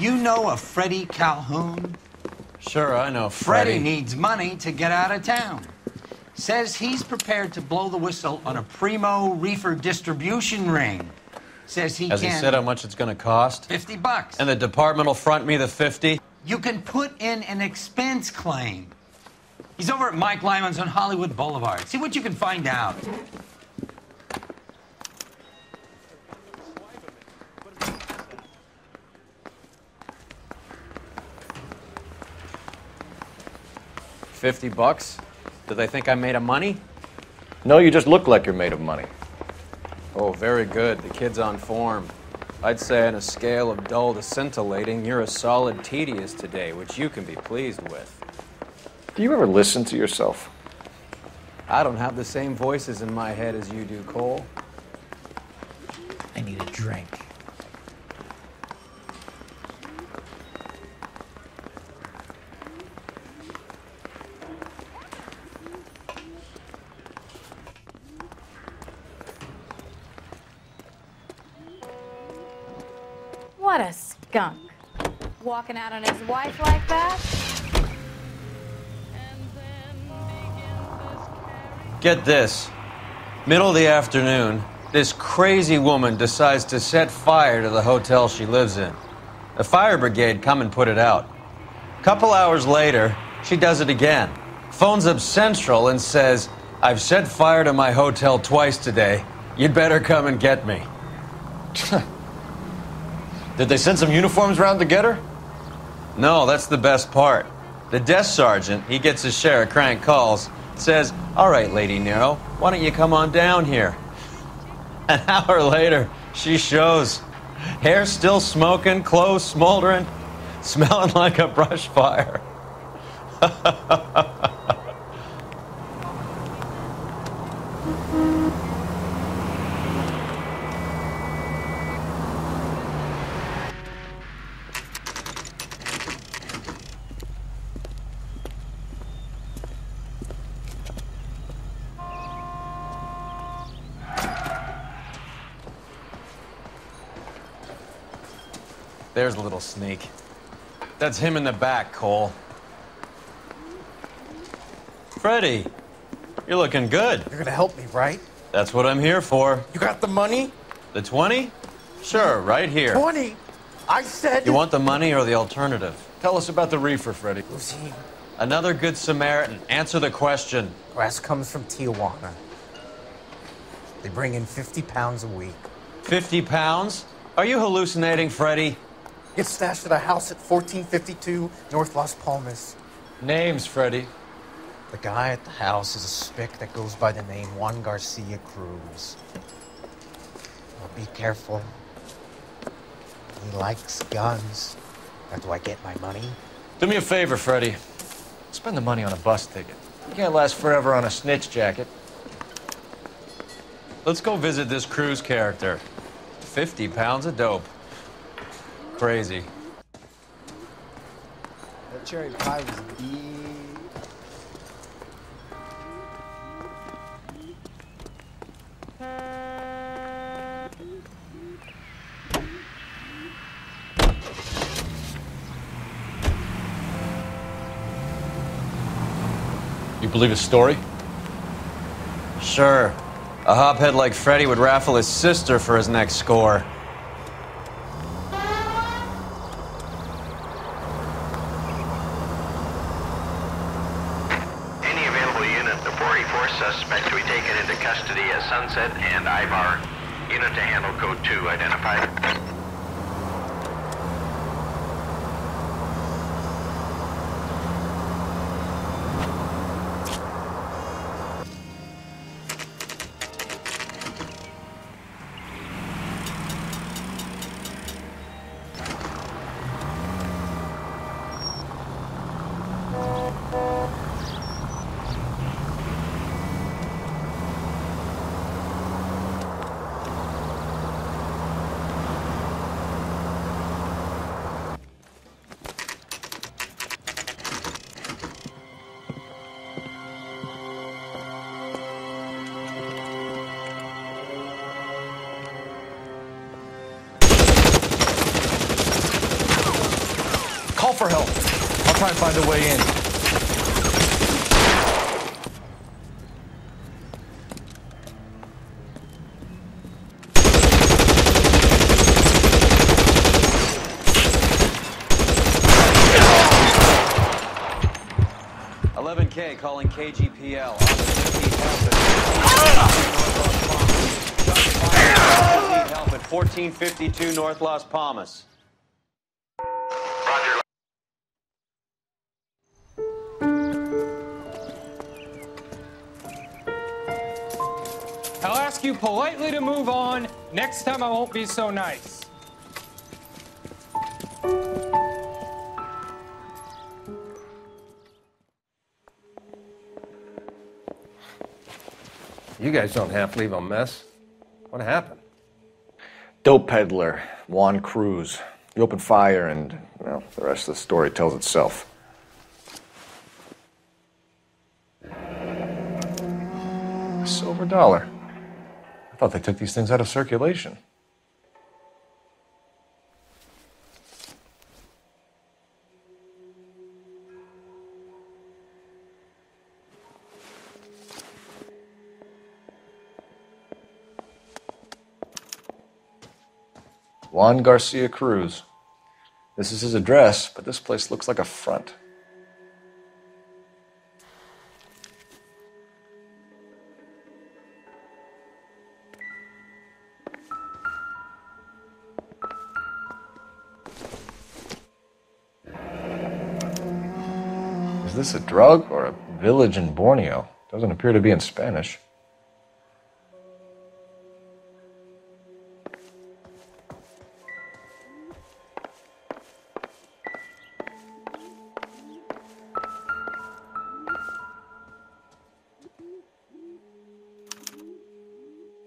You know a Freddie Calhoun? Sure, I know Freddie needs money to get out of town. Says he's prepared to blow the whistle on a primo reefer distribution ring. Says he Has can... he said how much it's gonna cost? $50. And the department will front me the 50? You can put in an expense claim. He's over at Mike Lyman's on Hollywood Boulevard. See what you can find out. $50? Do they think I'm made of money? No, you just look like you're made of money. Oh, very good. The kid's on form. I'd say on a scale of dull to scintillating, you're a solid tedious today, which you can be pleased with. Do you ever listen to yourself? I don't have the same voices in my head as you do, Cole. I need a drink. What a skunk. Walking out on his wife like that? Get this. Middle of the afternoon, this crazy woman decides to set fire to the hotel she lives in. The fire brigade come and put it out. A couple hours later, she does it again. Phones up Central and says, "I've set fire to my hotel twice today. You'd better come and get me." Did they send some uniforms around to get her? No, that's the best part. The desk sergeant, he gets his share of crank calls, says, "All right, Lady Nero, why don't you come on down here?" An hour later, she shows. Hair still smoking, clothes smoldering, smelling like a brush fire. There's a little sneak. That's him in the back, Cole. Freddie, you're looking good. You're gonna help me, right? That's what I'm here for. You got the money? The 20? Sure, right here. 20? I said... You want the money or the alternative? Tell us about the reefer, Freddie. Who's he? Another good Samaritan. Answer the question. Grass comes from Tijuana. They bring in 50 pounds a week. 50 pounds? Are you hallucinating, Freddie? It's stashed at a house at 1452 North Las Palmas. Names, Freddie. The guy at the house is a spick that goes by the name Juan Garcia Cruz. Well, be careful. He likes guns. How do I get my money? Do me a favor, Freddie. Spend the money on a bus ticket. You can't last forever on a snitch jacket. Let's go visit this Cruz character. 50 pounds of dope. Crazy. That cherry pie was deep. You believe his story? Sure. A hophead like Freddie would raffle his sister for his next score. Any available unit, the 44 suspect to be taken into custody at Sunset and Ivar. Unit to handle code 2 identified. try and find a way in. K calling KGPL. Help at 1452 North Las Palmas. Roger. I'll ask you politely to move on. Next time I won't be so nice. You guys don't have to leave a mess. What happened? Dope peddler, Juan Cruz. He opened fire and, well, the rest of the story tells itself. A silver dollar. I thought they took these things out of circulation. Juan Garcia Cruz. This is his address, but this place looks like a front. Is this a drug or a village in Borneo? Doesn't appear to be in Spanish.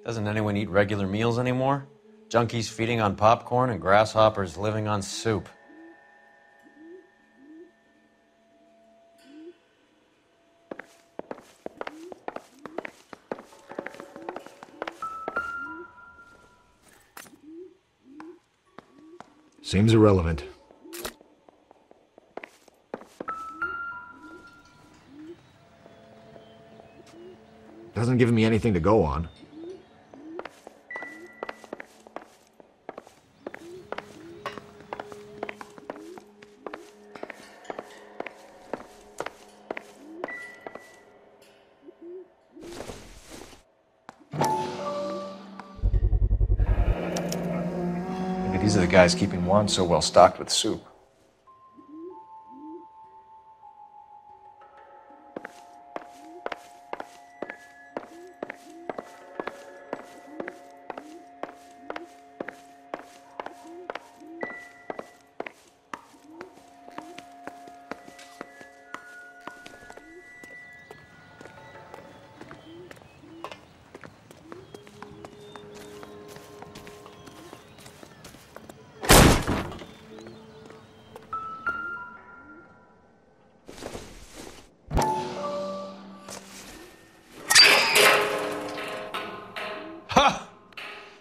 Doesn't anyone eat regular meals anymore? Junkies feeding on popcorn and grasshoppers living on soup. Seems irrelevant. Doesn't give me anything to go on. Maybe these are the guys keeping Juan so well stocked with soup.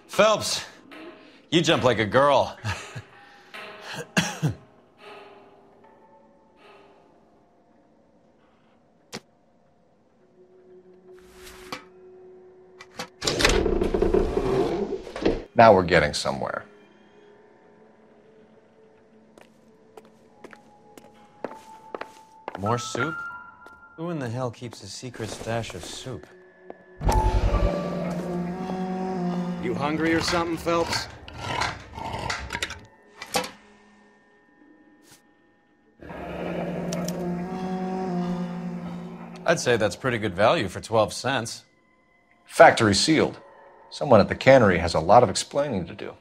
Phelps, you jump like a girl. Now we're getting somewhere. More soup? Who in the hell keeps a secret stash of soup? You hungry or something, Phelps? I'd say that's pretty good value for 12 cents. Factory sealed. Someone at the cannery has a lot of explaining to do.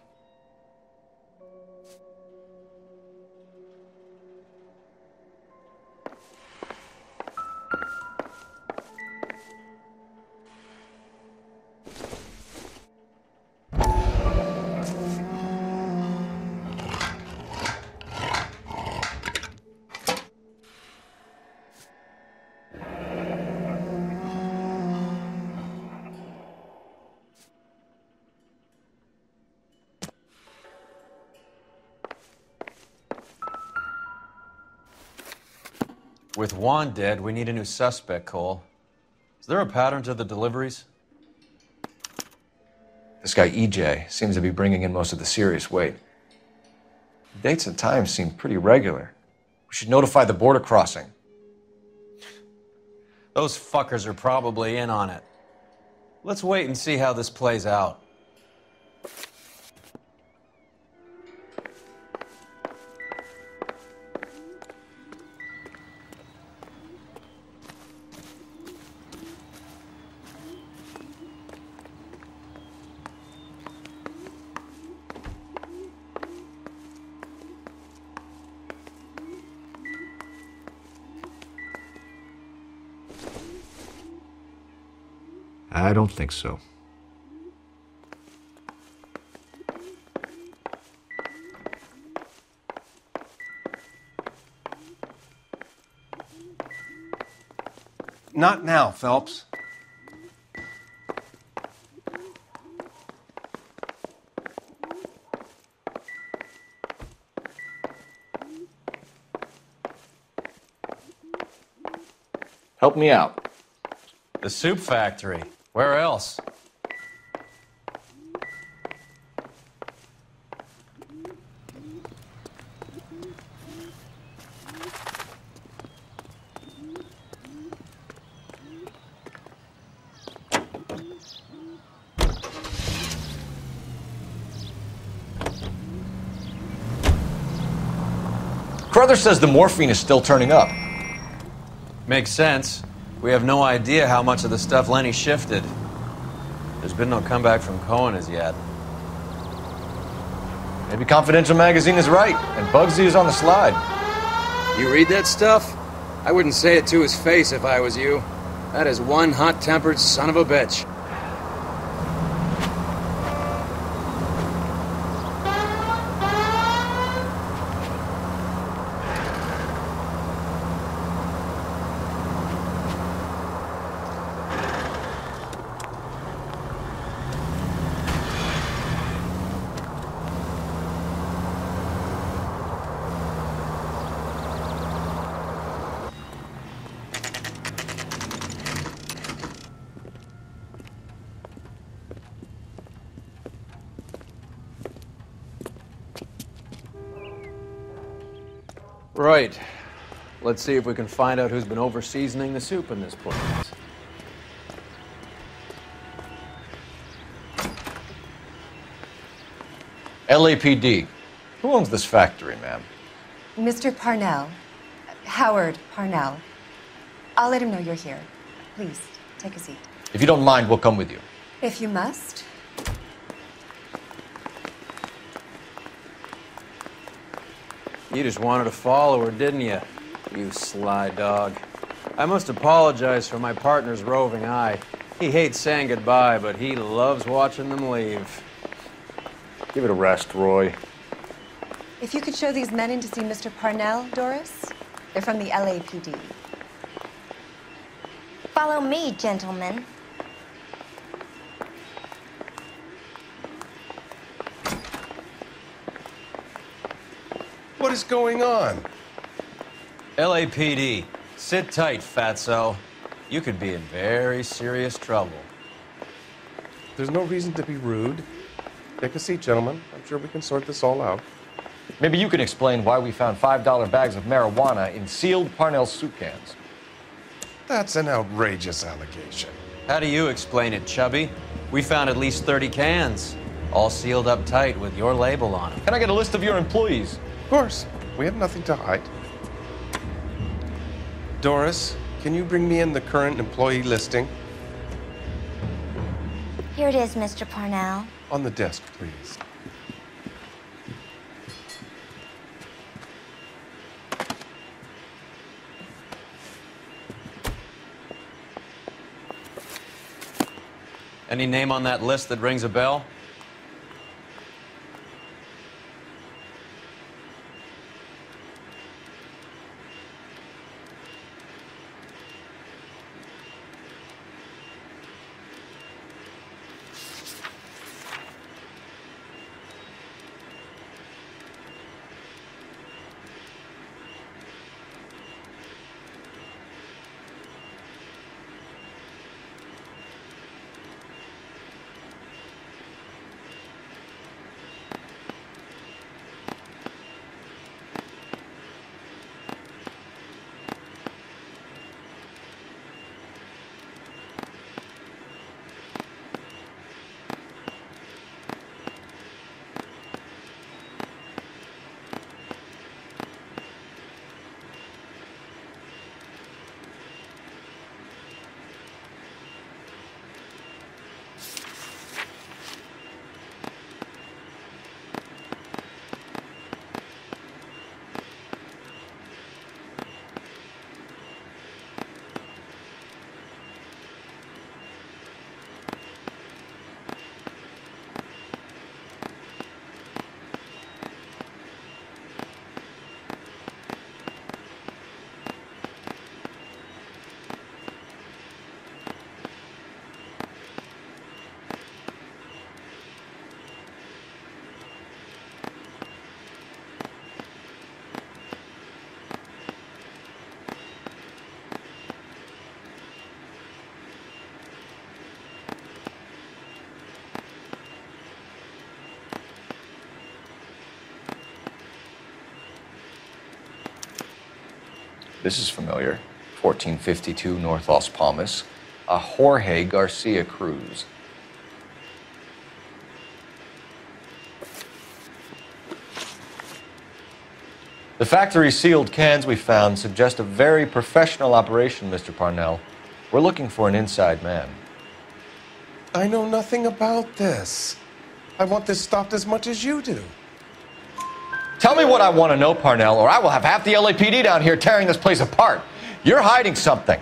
With Juan dead, we need a new suspect, Cole. Is there a pattern to the deliveries? This guy, EJ, seems to be bringing in most of the serious weight. The dates and times seem pretty regular. We should notify the border crossing. Those fuckers are probably in on it. Let's wait and see how this plays out. I don't think so. Not now, Phelps. Help me out. The soup factory. Where else? Carruthers says the morphine is still turning up. Makes sense. We have no idea how much of the stuff Lenny shifted. There's been no comeback from Cohen as yet. Maybe Confidential Magazine is right, and Bugsy is on the slide. You read that stuff? I wouldn't say it to his face if I was you. That is one hot-tempered son of a bitch. Right. Let's see if we can find out who's been over-seasoning the soup in this place. LAPD. Who owns this factory, ma'am? Mr. Parnell. Howard Parnell. I'll let him know you're here. Please, take a seat. If you don't mind, we'll come with you. If you must. You just wanted to follow her, didn't you? You sly dog. I must apologize for my partner's roving eye. He hates saying goodbye, but he loves watching them leave. Give it a rest, Roy. If you could show these men in to see Mr. Parnell, Doris. They're from the LAPD. Follow me, gentlemen. What is going on? LAPD, sit tight, fatso. You could be in very serious trouble. There's no reason to be rude. Take a seat, gentlemen. I'm sure we can sort this all out. Maybe you can explain why we found $5 bags of marijuana in sealed Parnell soup cans. That's an outrageous allegation. How do you explain it, Chubby? We found at least 30 cans, all sealed up tight with your label on them. Can I get a list of your employees? Of course. We have nothing to hide. Doris, can you bring me in the current employee listing? Here it is, Mr. Parnell. On the desk, please. Any name on that list that rings a bell? This is familiar. 1452 North Las Palmas. A Jorge Garcia Cruz. The factory sealed cans we found suggest a very professional operation, Mr. Parnell. We're looking for an inside man. I know nothing about this. I want this stopped as much as you do. Tell me what I want to know, Parnell, or I will have half the LAPD down here tearing this place apart. You're hiding something.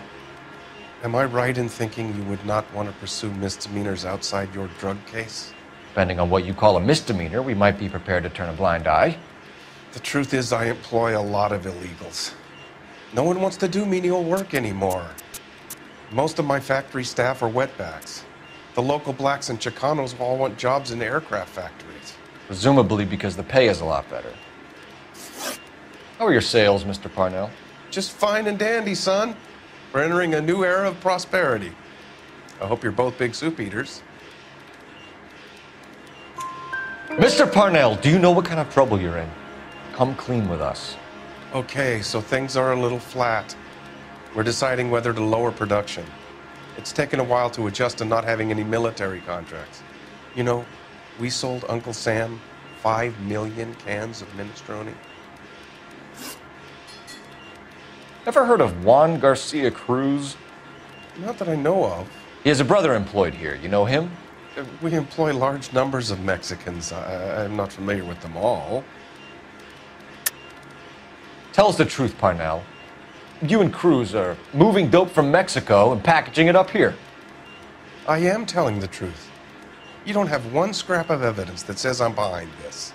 Am I right in thinking you would not want to pursue misdemeanors outside your drug case? Depending on what you call a misdemeanor, we might be prepared to turn a blind eye. The truth is, I employ a lot of illegals. No one wants to do menial work anymore. Most of my factory staff are wetbacks. The local blacks and Chicanos all want jobs in aircraft factories. Presumably because the pay is a lot better. How are your sales, Mr. Parnell? Just fine and dandy, son. We're entering a new era of prosperity. I hope you're both big soup eaters. Mr. Parnell, do you know what kind of trouble you're in? Come clean with us. Okay, so things are a little flat. We're deciding whether to lower production. It's taken a while to adjust to not having any military contracts. You know, we sold Uncle Sam 5 million cans of minestrone. Ever heard of Juan Garcia Cruz? Not that I know of. He has a brother employed here. You know him? We employ large numbers of Mexicans. I'm not familiar with them all. Tell us the truth, Parnell. You and Cruz are moving dope from Mexico and packaging it up here. I am telling the truth. You don't have one scrap of evidence that says I'm behind this.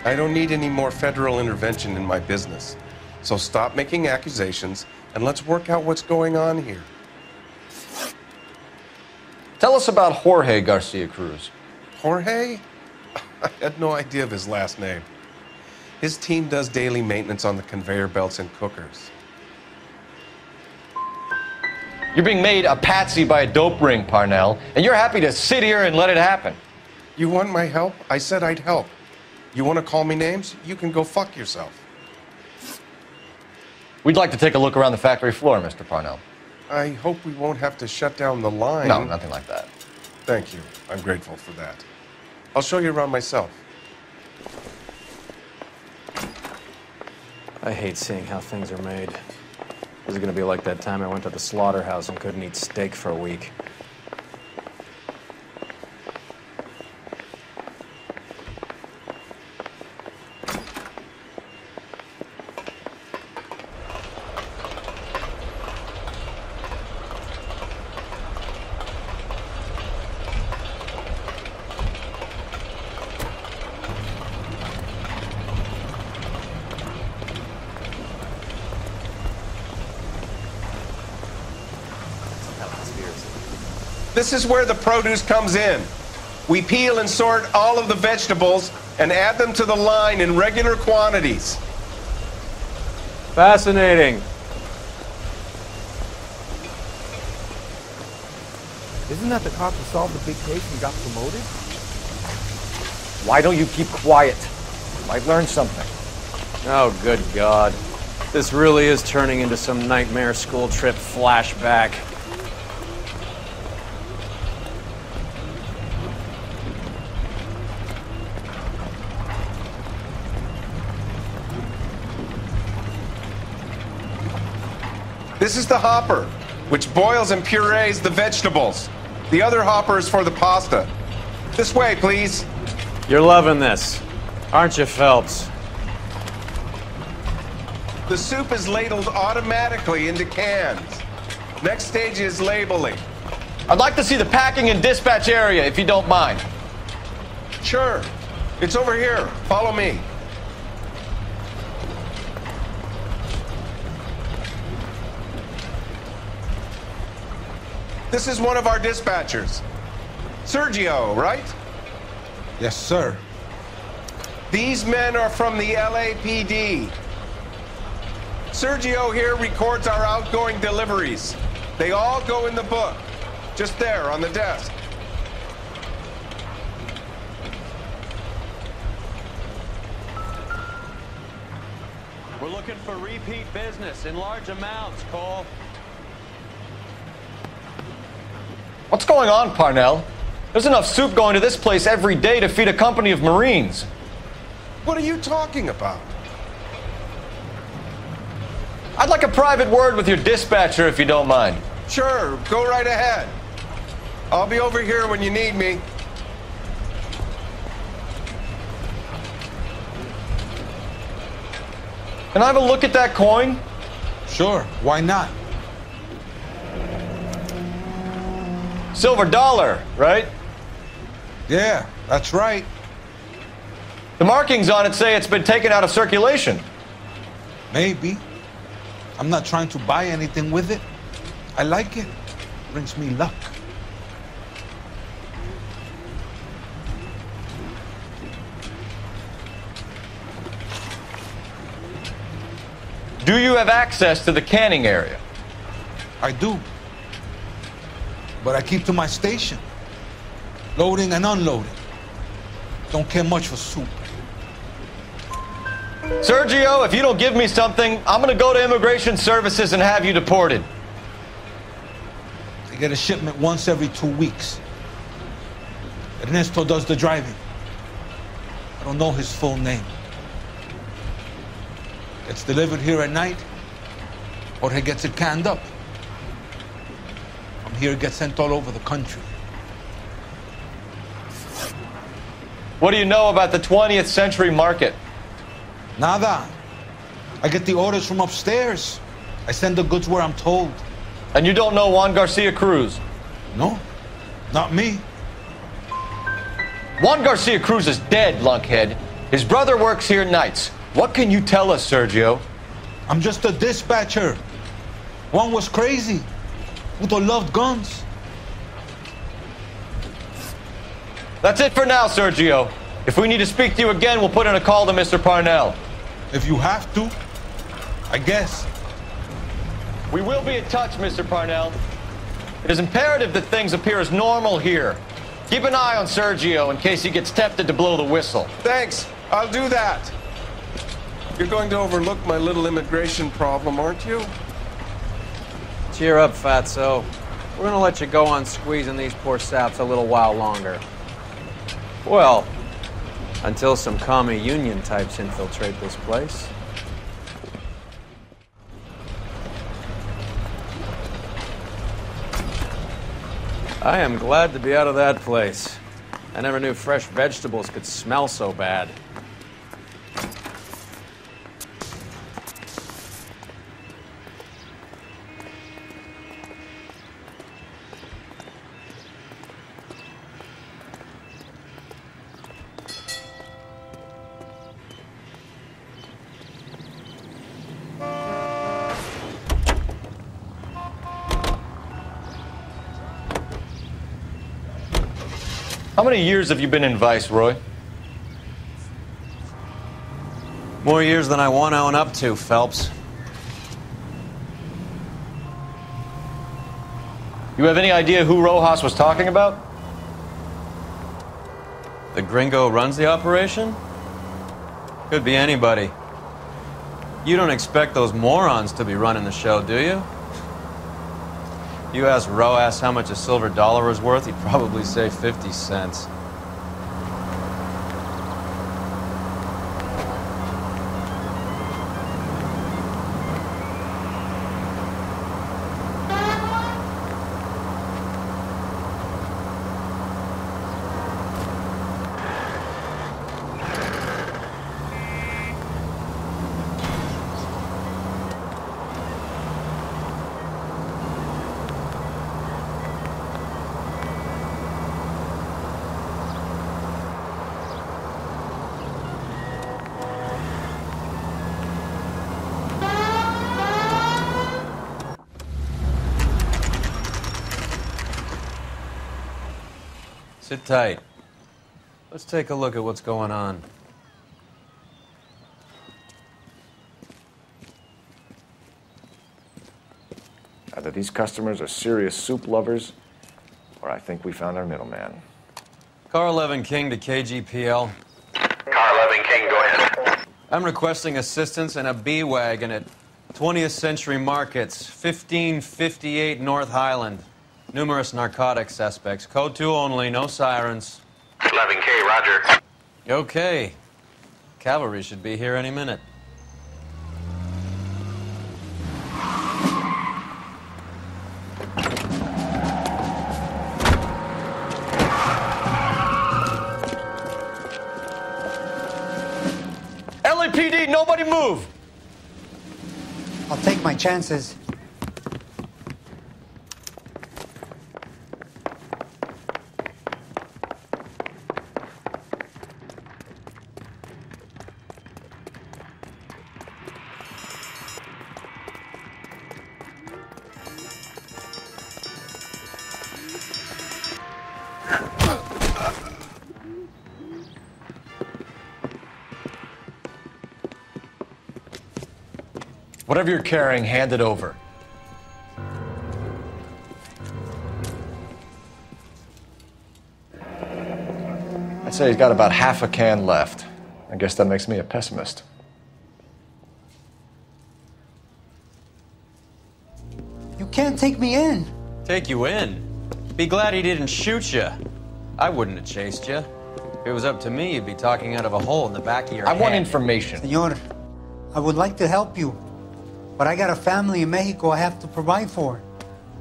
I don't need any more federal intervention in my business. So stop making accusations and let's work out what's going on here. Tell us about Jorge Garcia Cruz. Jorge? I had no idea of his last name. His team does daily maintenance on the conveyor belts and cookers. You're being made a patsy by a dope ring, Parnell, and you're happy to sit here and let it happen. You want my help? I said I'd help. You want to call me names? You can go fuck yourself. We'd like to take a look around the factory floor, Mr. Parnell. I hope we won't have to shut down the line. No, nothing like that. Thank you. I'm grateful for that. I'll show you around myself. I hate seeing how things are made. This is gonna be like that time I went to the slaughterhouse and couldn't eat steak for a week. This is where the produce comes in. We peel and sort all of the vegetables and add them to the line in regular quantities. Fascinating. Isn't that the cop who solved the big case and got promoted? Why don't you keep quiet? You might learn something. Oh, good God. This really is turning into some nightmare school trip flashback. This is the hopper, which boils and purees the vegetables. The other hopper is for the pasta. This way, please. You're loving this, aren't you, Phelps? The soup is ladled automatically into cans. Next stage is labeling. I'd like to see the packing and dispatch area, if you don't mind. Sure. It's over here. Follow me. This is one of our dispatchers. Sergio, right? Yes, sir. These men are from the LAPD. Sergio here records our outgoing deliveries. They all go in the book, just there on the desk. We're looking for repeat business in large amounts, Cole. What's going on, Parnell? There's enough soup going to this place every day to feed a company of Marines. What are you talking about? I'd like a private word with your dispatcher, if you don't mind. Sure, go right ahead. I'll be over here when you need me. Can I have a look at that coin? Sure, why not? Silver dollar, right? Yeah, that's right. The markings on it say it's been taken out of circulation. Maybe. I'm not trying to buy anything with it. I like it. Brings me luck. Do you have access to the canning area? I do. But I keep to my station. Loading and unloading. Don't care much for soup. Sergio, if you don't give me something, I'm gonna go to Immigration Services and have you deported. I get a shipment once every 2 weeks. Ernesto does the driving. I don't know his full name. Gets delivered here at night, or he gets it canned up. From here, it gets sent all over the country. What do you know about the 20th century market? Nada. I get the orders from upstairs. I send the goods where I'm told. And you don't know Juan Garcia Cruz? No, not me. Juan Garcia Cruz is dead, lunkhead. His brother works here nights. What can you tell us, Sergio? I'm just a dispatcher. Juan was crazy. Udo loved guns. That's it for now, Sergio. If we need to speak to you again, we'll put in a call to Mr. Parnell. If you have to, I guess. We will be in touch, Mr. Parnell. It is imperative that things appear as normal here. Keep an eye on Sergio in case he gets tempted to blow the whistle. Thanks, I'll do that. You're going to overlook my little immigration problem, aren't you? Cheer up, fatso. We're gonna let you go on squeezing these poor saps a little while longer. Well, until some commie union types infiltrate this place. I am glad to be out of that place. I never knew fresh vegetables could smell so bad. How many years have you been in Vice, Roy? More years than I want to own up to, Phelps. You have any idea who Rojas was talking about? The gringo runs the operation? Could be anybody. You don't expect those morons to be running the show, do you? You asked Rojas how much a silver dollar was worth, he'd probably say 50 cents. Sit tight. Let's take a look at what's going on. Either these customers are serious soup lovers, or I think we found our middleman. Car 11 King to KGPL. Car 11 King, go ahead. I'm requesting assistance in a B-Wagon at 20th Century Markets, 1558 North Highland. Numerous narcotic suspects. Code 2 only, no sirens. 11K, roger. Okay. Cavalry should be here any minute. LAPD, nobody move! I'll take my chances. Whatever you're carrying, hand it over. I'd say he's got about half a can left. I guess that makes me a pessimist. You can't take me in. Take you in? Be glad he didn't shoot you. I wouldn't have chased you. If it was up to me, you'd be talking out of a hole in the back of your head. I want information. Senor, I would like to help you, but I got a family in Mexico I have to provide for.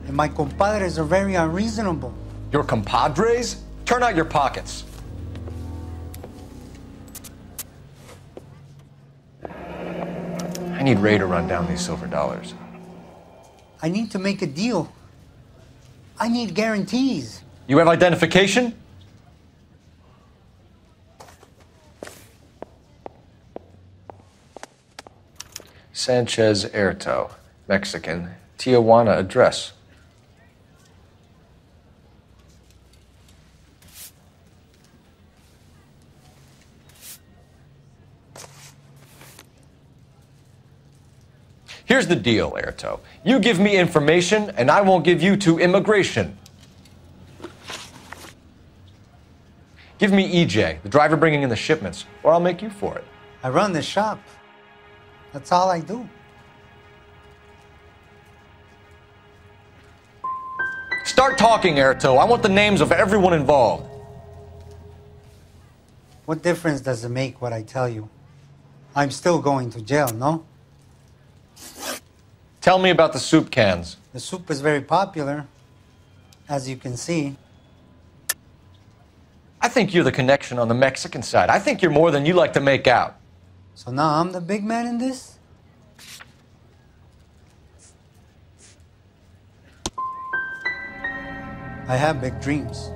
And my compadres are very unreasonable. Your compadres? Turn out your pockets. I need Ray to run down these silver dollars. I need to make a deal. I need guarantees. You have identification? Sanchez Erto, Mexican, Tijuana address. Here's the deal, Erto. You give me information, and I won't give you to immigration. Give me EJ, the driver bringing in the shipments, or I'll make you for it. I run the shop. That's all I do. Start talking, Erto. I want the names of everyone involved. What difference does it make what I tell you? I'm still going to jail, no? Tell me about the soup cans. The soup is very popular, as you can see. I think you're the connection on the Mexican side. I think you're more than you like to make out. So now I'm the big man in this? I have big dreams.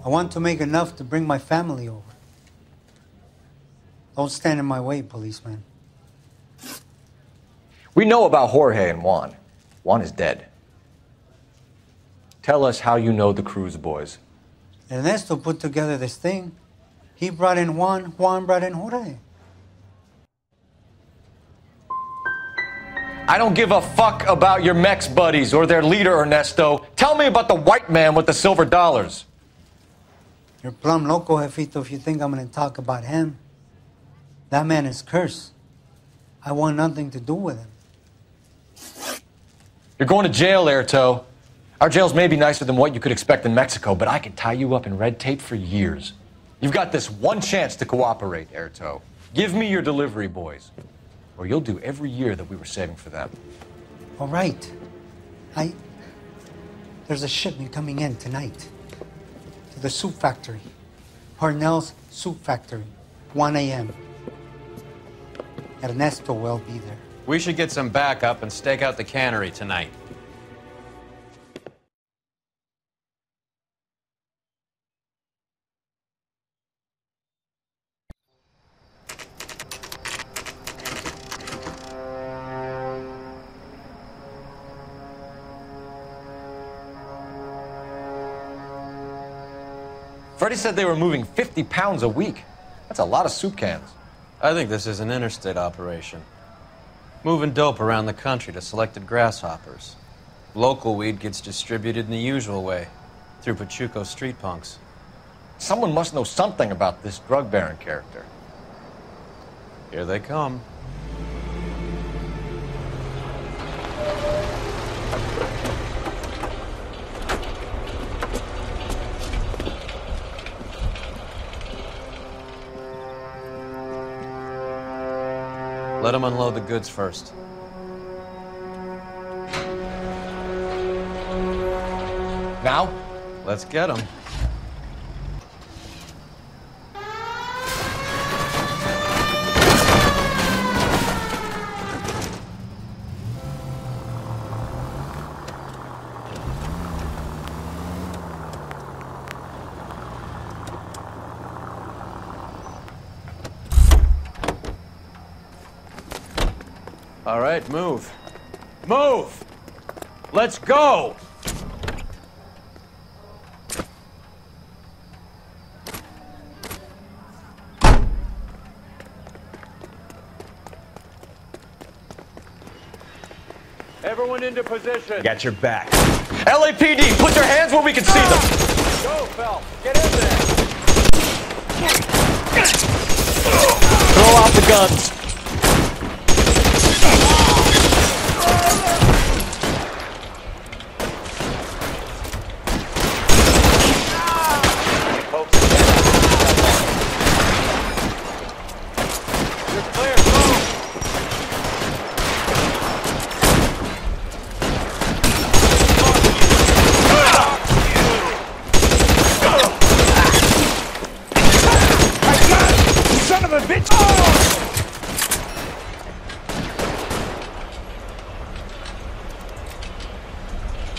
I want to make enough to bring my family over. Don't stand in my way, policeman. We know about Jorge and Juan. Juan is dead. Tell us how you know the Cruz boys. Ernesto put together this thing. He brought in Juan, Juan brought in Jorge. I don't give a fuck about your Mex buddies or their leader, Ernesto. Tell me about the white man with the silver dollars. You're plumb loco, Jefito, if you think I'm going to talk about him. That man is cursed. I want nothing to do with him. You're going to jail, Erto. Our jails may be nicer than what you could expect in Mexico, but I can tie you up in red tape for years. You've got this one chance to cooperate, Erto. Give me your delivery boys, or you'll do every year that we were saving for them. All right. There's a shipment coming in tonight to the soup factory. Parnell's Soup Factory, 1 a.m. Ernesto will be there. We should get some backup and stake out the cannery tonight. Freddie said they were moving 50 pounds a week. That's a lot of soup cans. I think this is an interstate operation. Moving dope around the country to selected grasshoppers. Local weed gets distributed in the usual way, through Pachuco street punks. Someone must know something about this drug baron character. Here they come. Let them unload the goods first. Now? Let's get them. All right, move. Move! Let's go! Everyone into position. Got your back. LAPD, put your hands where we can see them. Go, Phelps. Get in there. Throw out the guns.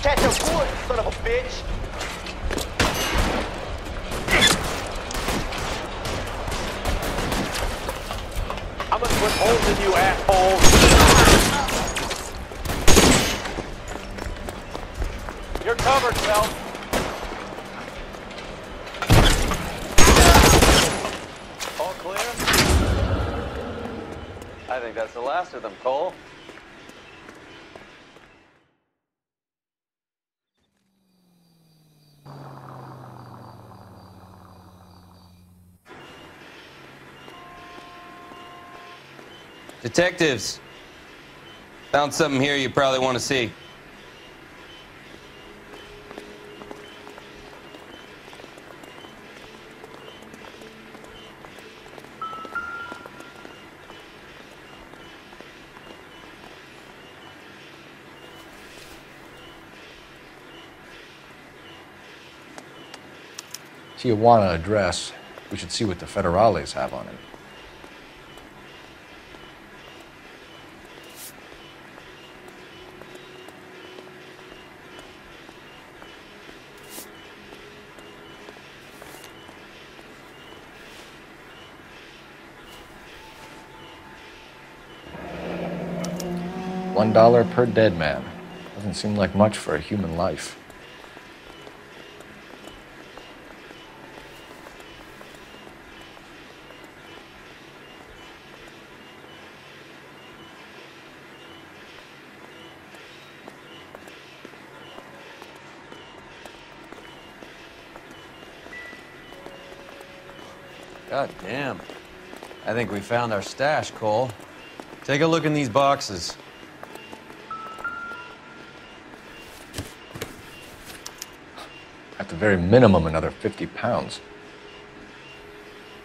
Catch a bullet, son of a bitch! I'm gonna put holes in you, asshole! You're covered, Phelps. All clear? I think that's the last of them, Cole. Detectives, found something here you probably want to see. Tijuana address. We should see what the federales have on it. $1 per dead man. Doesn't seem like much for a human life. God damn. I think we found our stash, Cole. Take a look in these boxes. At the very minimum, another 50 pounds.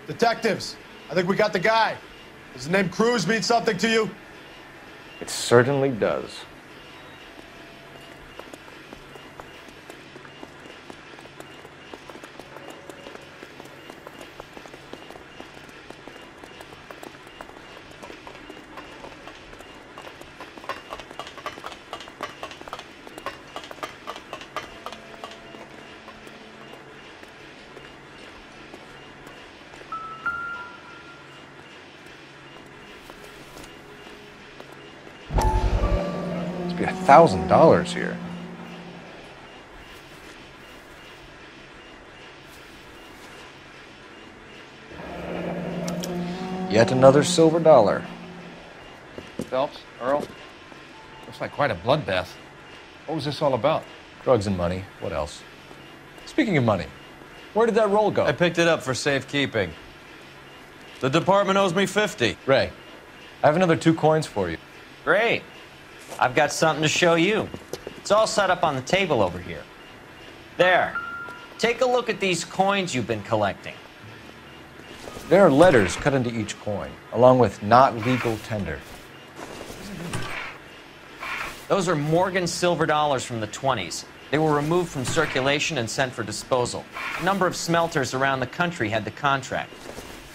Detectives, I think we got the guy. Does the name Cruz mean something to you? It certainly does. Be $1,000 here. Yet another silver dollar. Phelps, Earl, looks like quite a bloodbath. What was this all about? Drugs and money. What else? Speaking of money, where did that roll go? I picked it up for safekeeping. The department owes me $50. Ray, I have another 2 coins for you. Great. I've got something to show you. It's all set up on the table over here. There. Take a look at these coins you've been collecting. There are letters cut into each coin, along with not legal tender. Those are Morgan silver dollars from the 20s. They were removed from circulation and sent for disposal. A number of smelters around the country had the contract.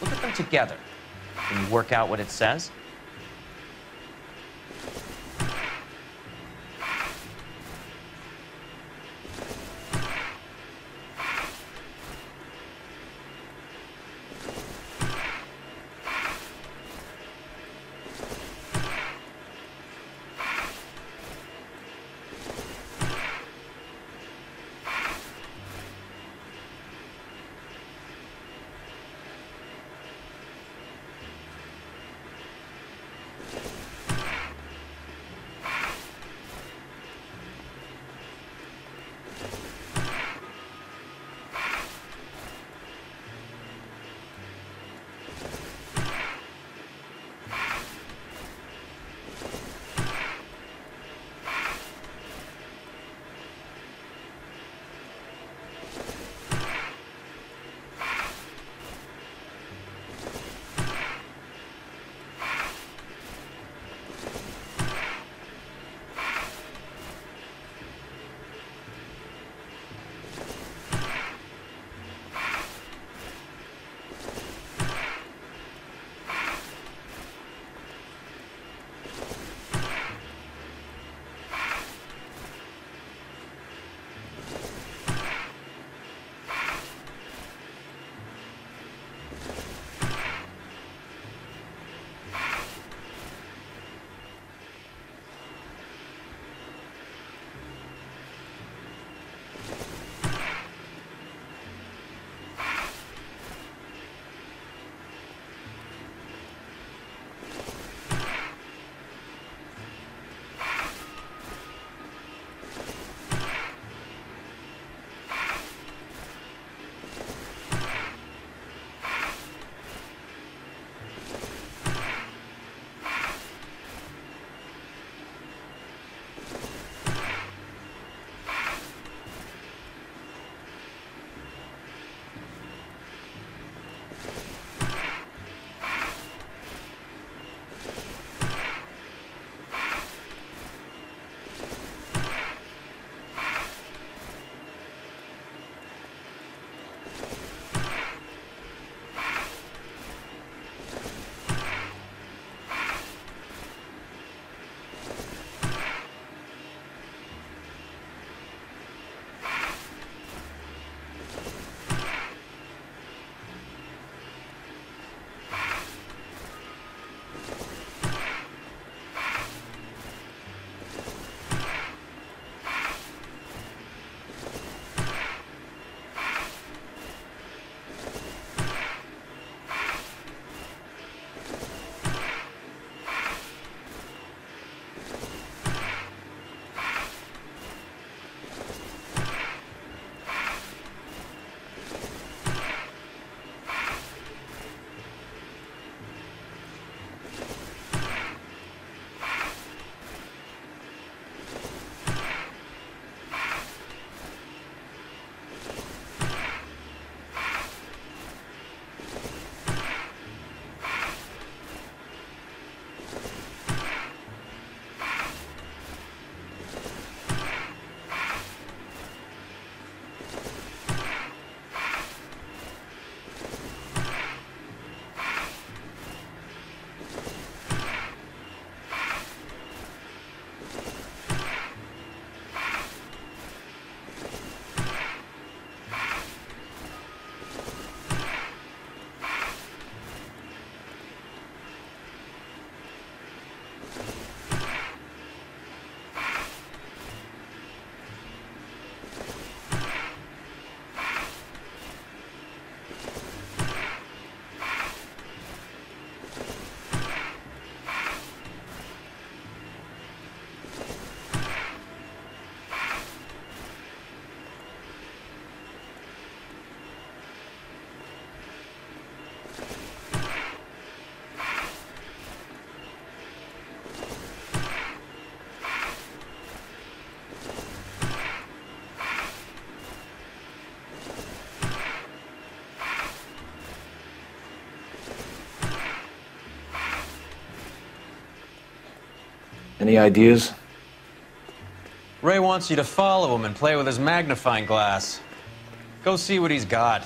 Look at them together. Can you work out what it says? Any ideas? Ray wants you to follow him and play with his magnifying glass. Go see what he's got.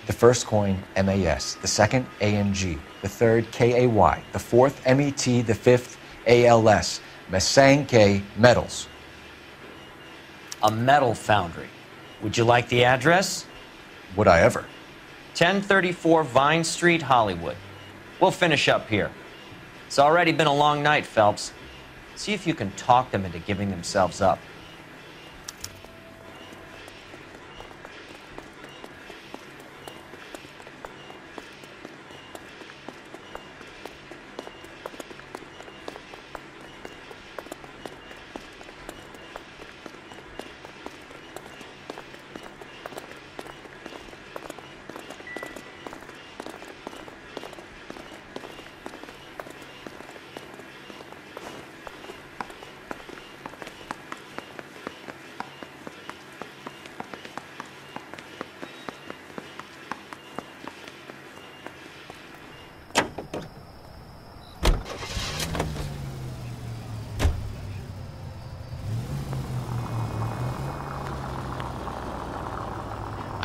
The first coin, MAS. The second, ANG. The third, KAY. The fourth, MET. The fifth, ALS. Masanke Metals. A metal foundry. Would you like the address? Would I ever? 1034 Vine Street, Hollywood. We'll finish up here. It's already been a long night, Phelps. See if you can talk them into giving themselves up.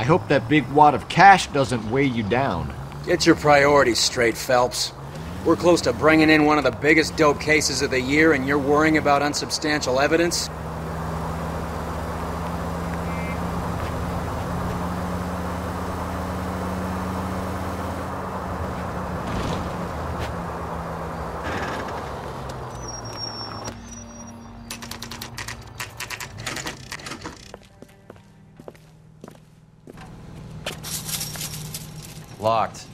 I hope that big wad of cash doesn't weigh you down. Get your priorities straight, Phelps. We're close to bringing in one of the biggest dope cases of the year, and you're worrying about unsubstantial evidence? Locked.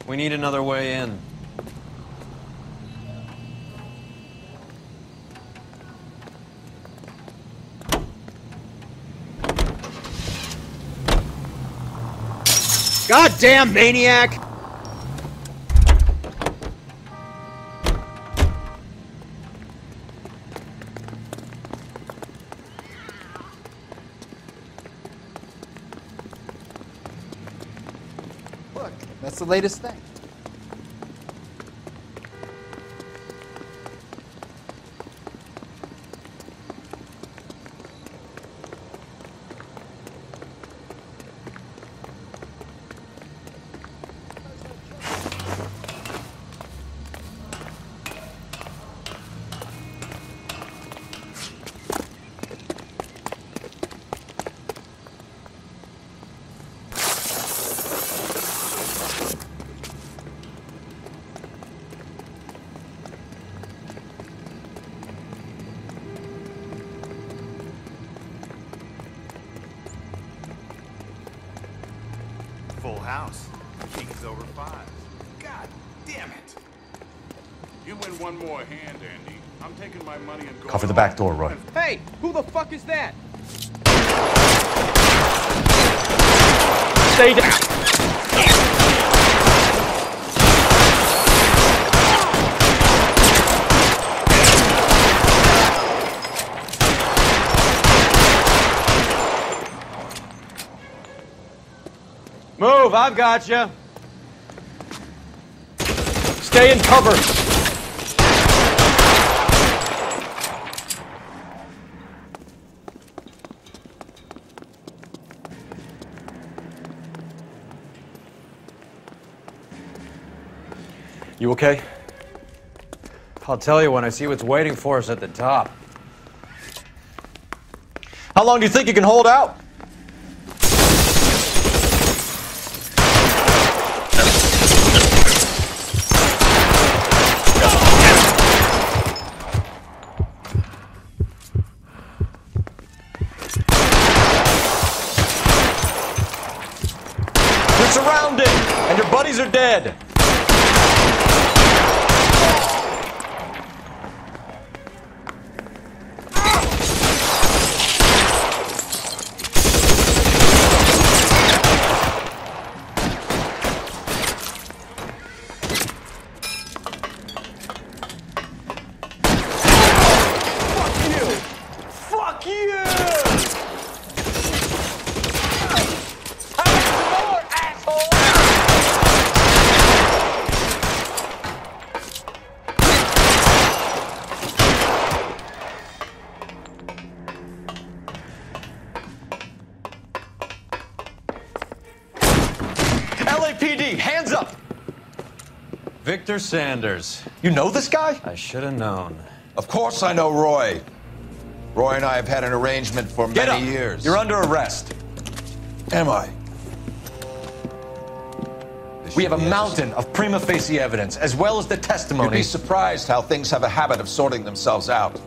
We need another way in. Goddamn maniac! Look, that's the latest thing. Full house. King's over 5. God damn it. You win one more hand, Andy. I'm taking my money and going. Cover the back door, Roy. Hey, who the fuck is that? Stay down. Move, I've got you. Stay in cover. You okay? I'll tell you when I see what's waiting for us at the top. How long do you think you can hold out? You're surrounded, and your buddies are dead. Fuck you! LAPD, hands up! Victor Sanders. You know this guy? I should have known. Of course I know Roy. Roy and I have had an arrangement for Get many up. years. You're under arrest. Am I? We have a mountain of prima facie evidence, as well as the You'd testimony. be surprised how things have a habit of sorting themselves out.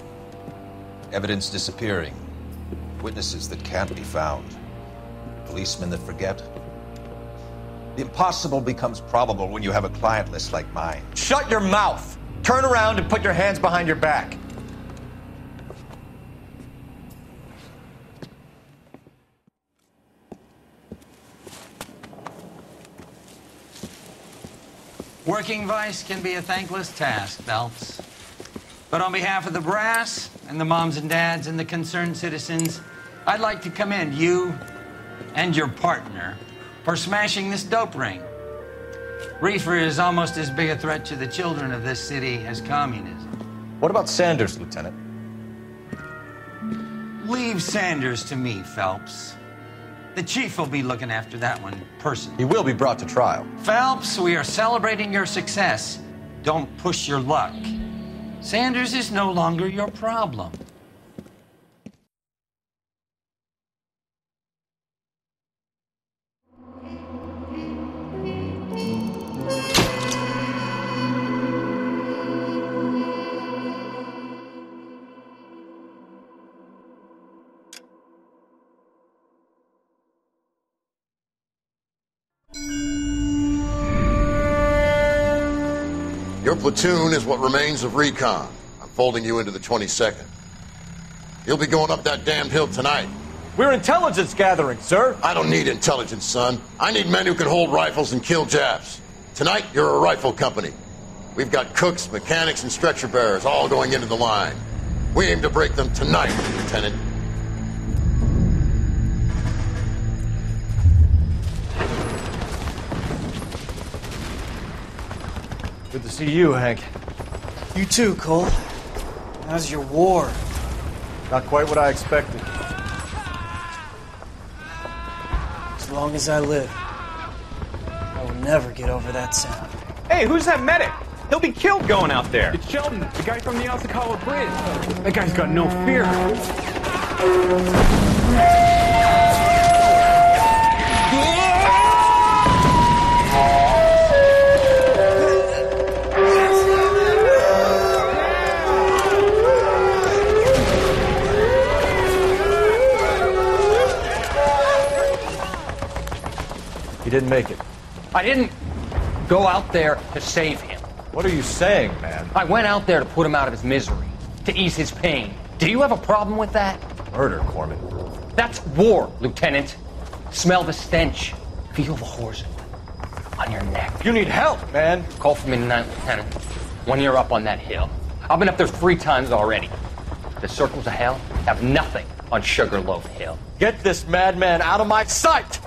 Evidence disappearing. Witnesses that can't be found. Policemen that forget. The impossible becomes probable when you have a client list like mine. Shut your mouth! Turn around and put your hands behind your back. Working vice can be a thankless task, Phelps. But on behalf of the brass and the moms and dads and the concerned citizens, I'd like to commend you and your partner for smashing this dope ring. Reefer is almost as big a threat to the children of this city as communism. What about Sanders, Lieutenant? Leave Sanders to me, Phelps. The chief will be looking after that one personally. He will be brought to trial. Phelps, we are celebrating your success. Don't push your luck. Sanders is no longer your problem. Your platoon is what remains of recon. I'm folding you into the 22nd. You'll be going up that damned hill tonight. We're intelligence gathering, sir. I don't need intelligence, son. I need men who can hold rifles and kill Japs. Tonight, you're a rifle company. We've got cooks, mechanics, and stretcher bearers all going into the line. We aim to break them tonight, Lieutenant. Good to see you, Hank. You too, Cole. How's your war? Not quite what I expected. As long as I live, I will never get over that sound. Hey, who's that medic? He'll be killed going out there. It's Sheldon, the guy from the Osakawa Bridge. That guy's got no fear. He didn't make it. I didn't go out there to save him. What are you saying, man? I went out there to put him out of his misery, to ease his pain. Do you have a problem with that? Murder, Corman. That's war, Lieutenant. Smell the stench. Feel the horse on your neck. You need help, man. Call for me tonight, Lieutenant. When you're up on that hill. I've been up there 3 times already. The circles of hell have nothing on Sugarloaf Hill. Get this madman out of my sight!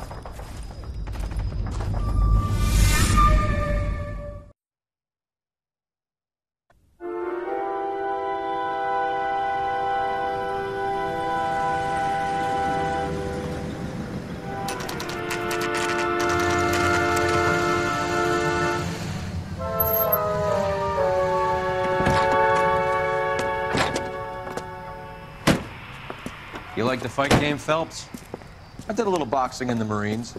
You like the fight game, Phelps? I did a little boxing in the Marines.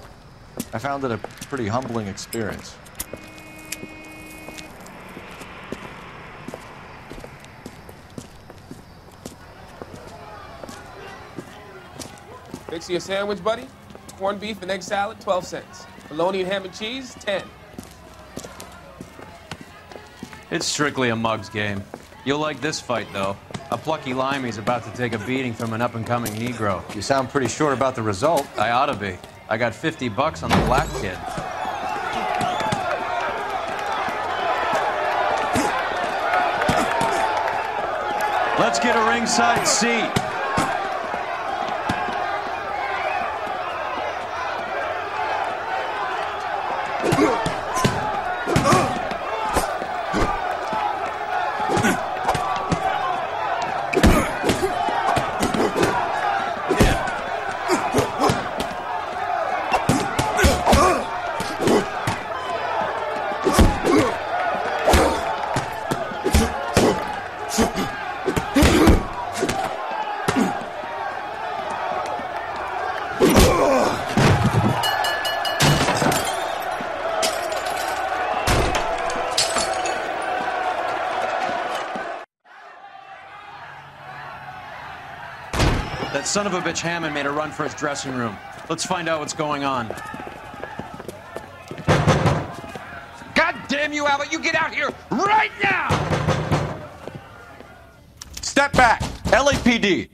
I found it a pretty humbling experience. Fix you a sandwich, buddy? Corned beef and egg salad, 12 cents. Bologna and ham and cheese, 10. It's strictly a mug's game. You'll like this fight, though. A plucky limey's about to take a beating from an up-and-coming Negro. You sound pretty sure about the result. I ought to be. I got $50 on the black kid. Let's get a ringside seat. That son of a bitch Hammond made a run for his dressing room. Let's find out what's going on. God damn you, Albert! You get out here right now! Step back! LAPD!